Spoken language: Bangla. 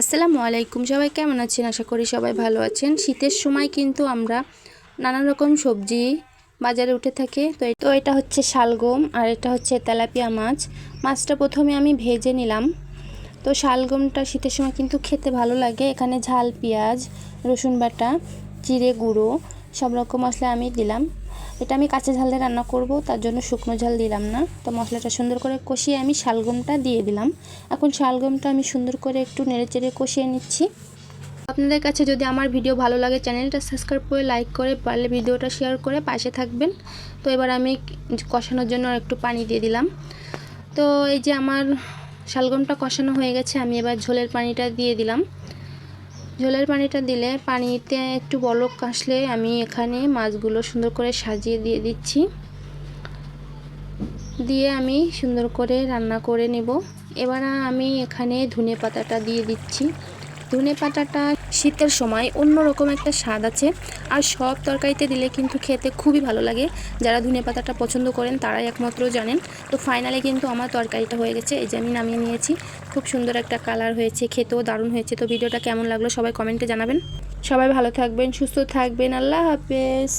আসসালামু আলাইকুম, সবাই কেমন আছেন? আশা করি সবাই ভালো আছেন। শীতের সময় কিন্তু আমরা নানা রকম সবজি বাজারে উঠে থাকে। তো এটা হচ্ছে শালগম আর এটা হচ্ছে তেলাপিয়া মাছ। মাছটা প্রথমে আমি ভেজে নিলাম। তো শালগমটা শীতের সময় কিন্তু খেতে ভালো লাগে। এখানে ঝাল পেঁয়াজ, রসুন বাটা, জিরে গুঁড়ো সব রকম মশলা আমি দিলাম। এটা আমি কাঁচা ঝাল দিয়ে রান্না করব, তার জন্য শুকনো ঝাল দিলাম না। তো মশলাটা সুন্দর করে কষিয়ে আমি শালগমটা দিয়ে দিলাম। এখন শালগমটা আমি সুন্দর করে একটু নেড়েচেড়ে কষিয়ে নিচ্ছি। আপনাদের কাছে যদি আমার ভিডিও ভালো লাগে চ্যানেলটা সাবস্ক্রাইব করে লাইক করে পারলে ভিডিওটা শেয়ার করে পাশে থাকবেন। তো এবার আমি কষানোর জন্য একটু পানি দিয়ে দিলাম। তো এই যে আমার শালগমটা কষানো হয়ে গেছে, আমি এবার ঝোলের পানিটা দিয়ে দিলাম। ঝোলের পানিটা দিলে পানিতে একটু বলক আসলে আমি এখানে মাছগুলো সুন্দর করে সাজিয়ে দিয়ে দিচ্ছি। দিয়ে আমি সুন্দর করে রান্না করে নেব। এবার আমি এখানে ধনে পাতাটা দিয়ে দিচ্ছি। ধনে পাতাটা শীতের সময় অন্যরকম একটা স্বাদ আছে, আর সব তরকারিতে দিলে কিন্তু খেতে খুবই ভালো লাগে। যারা ধনে পাতাটা পছন্দ করেন তারাই একমাত্র জানেন। তো ফাইনালি কিন্তু আমার তরকারিটা হয়ে গেছে, এই যে আমি নামিয়ে নিয়েছি। খুব সুন্দর একটা কালার হয়েছে, খেতেও দারুণ হয়েছে। তো ভিডিওটা কেমন লাগলো সবাই কমেন্টে জানাবেন। সবাই ভালো থাকবেন, সুস্থ থাকবেন। আল্লাহ হাফেজ।